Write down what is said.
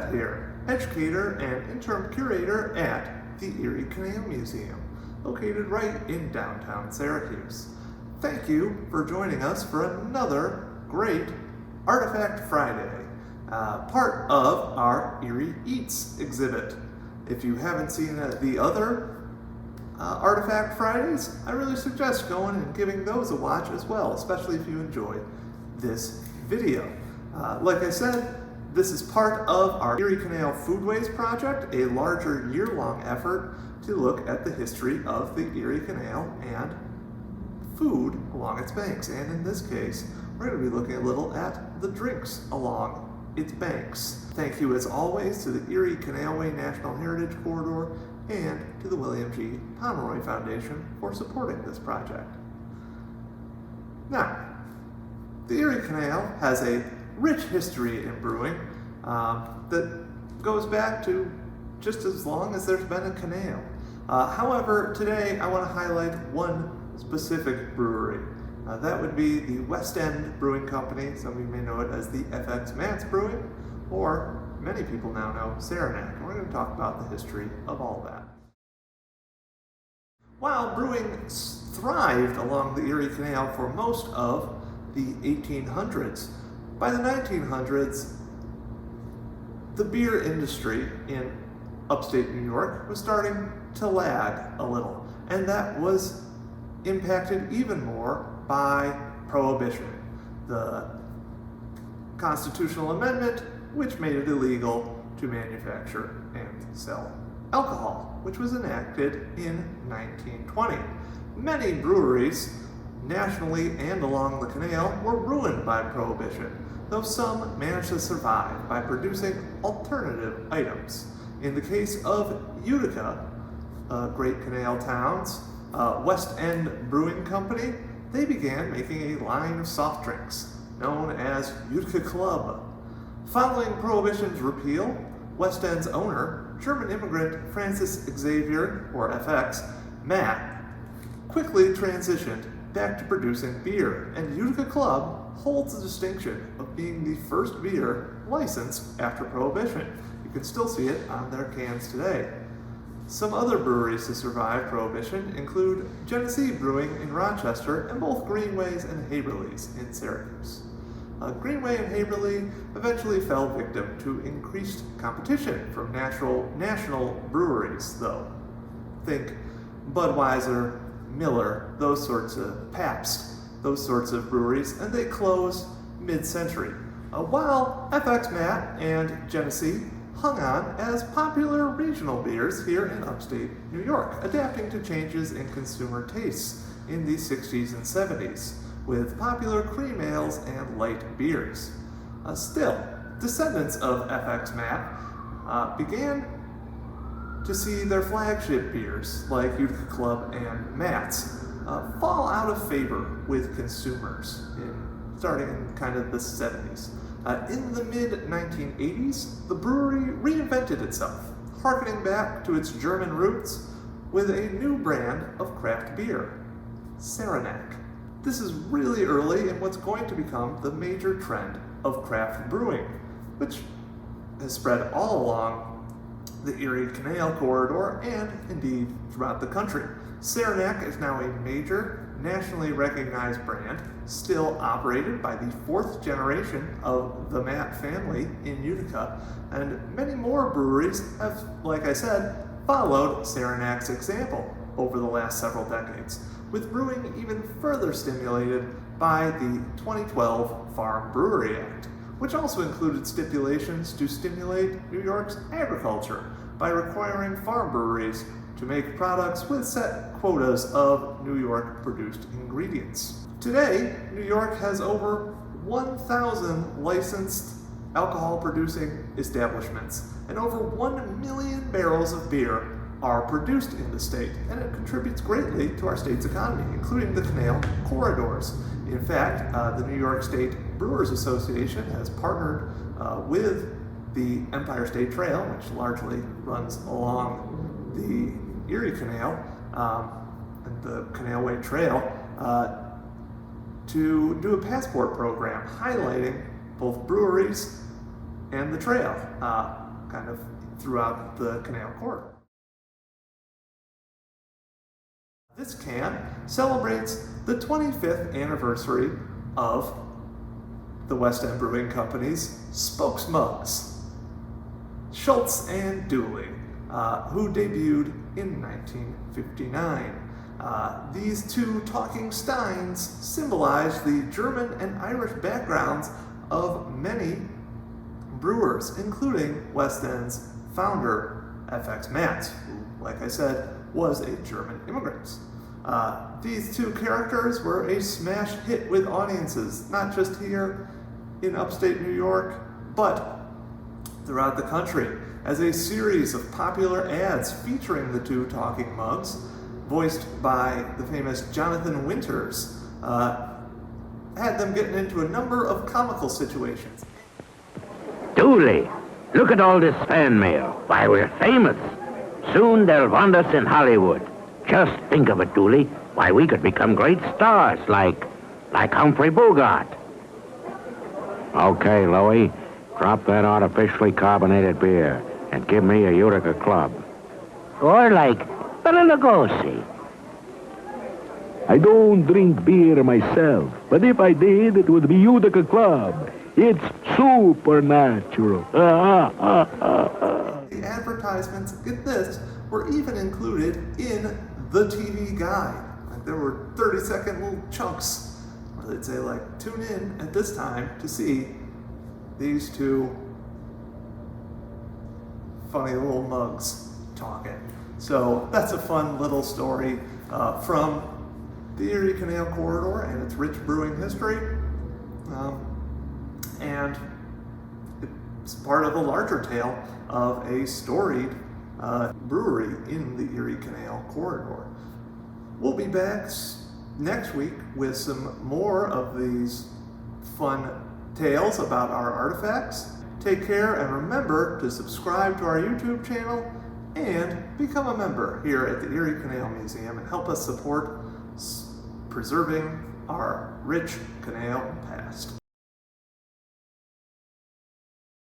Seth here, educator and interim curator at the Erie Canal Museum, located right in downtown Syracuse. Thank you for joining us for another great Artifact Friday, part of our Erie Eats exhibit. If you haven't seen the other Artifact Fridays, I really suggest going and giving those a watch as well, especially if you enjoy this video. Like I said, this is part of our Erie Canal Foodways Project, a larger year-long effort to look at the history of the Erie Canal and food along its banks. And in this case, we're going to be looking a little at the drinks along its banks. Thank you as always to the Erie Canalway National Heritage Corridor and to the William G. Pomeroy Foundation for supporting this project. Now, the Erie Canal has a rich history in brewing that goes back to just as long as there's been a canal. However, today I want to highlight one specific brewery. That would be the West End Brewing Company. Some of you may know it as the FX Mats Brewing, or many people now know Saranac. We're going to talk about the history of all that. While brewing thrived along the Erie Canal for most of the 1800s, by the 1900s, the beer industry in upstate New York was starting to lag a little, and that was impacted even more by prohibition, the constitutional amendment which made it illegal to manufacture and sell alcohol, which was enacted in 1920. Many breweries nationally and along the canal were ruined by prohibition, though some managed to survive by producing alternative items. In the case of Utica, great canal town's West End Brewing Company, they began making a line of soft drinks known as Utica Club. Following Prohibition's repeal, West End's owner, German immigrant Francis Xavier, or FX, Matt, quickly transitioned back to producing beer, and Utica Club holds the distinction of being the first beer licensed after Prohibition. You can still see it on their cans today. Some other breweries to survive Prohibition include Genesee Brewing in Rochester and both Greenways and Haverleys in Syracuse. Greenway and Haverley eventually fell victim to increased competition from national breweries, though. Think Budweiser, Miller, those sorts of Pabst, those sorts of breweries, and they closed mid-century, while FX Matt and Genesee hung on as popular regional beers here in upstate New York, adapting to changes in consumer tastes in the 60s and 70s, with popular cream ales and light beers. Still, descendants of FX Matt began to see their flagship beers, like Utica Club and Matt's, fall out of favor with consumers, starting in kind of the 70s. In the mid-1980s, the brewery reinvented itself, harkening back to its German roots with a new brand of craft beer, Saranac. This is really early in what's going to become the major trend of craft brewing, which has spread all along the Erie Canal Corridor and indeed throughout the country. Saranac is now a major nationally recognized brand, still operated by the fourth generation of the Matt family in Utica, and many more breweries have, like I said, followed Saranac's example over the last several decades, with brewing even further stimulated by the 2012 Farm Brewery Act, which also included stipulations to stimulate New York's agriculture by requiring farm breweries to make products with set quotas of New York-produced ingredients. Today, New York has over 1,000 licensed alcohol-producing establishments, and over 1 million barrels of beer are produced in the state, and it contributes greatly to our state's economy, including the canal corridors. In fact, the New York State Brewers Association has partnered with the Empire State Trail, which largely runs along the Erie Canal and the Canalway Trail, to do a passport program highlighting both breweries and the trail. kind of throughout the canal corridor. This can celebrates the 25th anniversary of the West End Brewing Company's Spokesmugs, Schultz and Dooley, who debuted in 1959. These two talking steins symbolize the German and Irish backgrounds of many brewers, including West End's founder, F.X. Matz, who, like I said, was a German immigrant. These two characters were a smash hit with audiences, not just here in upstate New York, but throughout the country, as a series of popular ads featuring the two talking mugs, voiced by the famous Jonathan Winters, had them getting into a number of comical situations. Dooley, look at all this fan mail. Why, we're famous. Soon they'll want us in Hollywood. Just think of it, Dooley. Why, we could become great stars, like Humphrey Bogart. Okay, Louie, drop that artificially carbonated beer and give me a Utica Club. Or like Bela Lugosi. I don't drink beer myself, but if I did, it would be Utica Club. It's supernatural. The advertisements, get this, were even included in the TV guide. Like there were 30-second little chunks where they'd say, like, tune in at this time to see these two funny little mugs talking. So that's a fun little story from the Erie Canal Corridor and its rich brewing history. And it's part of a larger tale of a storied brewery in the Erie Canal Corridor. We'll be back next week with some more of these fun tales about our artifacts. Take care, and remember to subscribe to our YouTube channel and become a member here at the Erie Canal Museum and help us support preserving our rich canal past.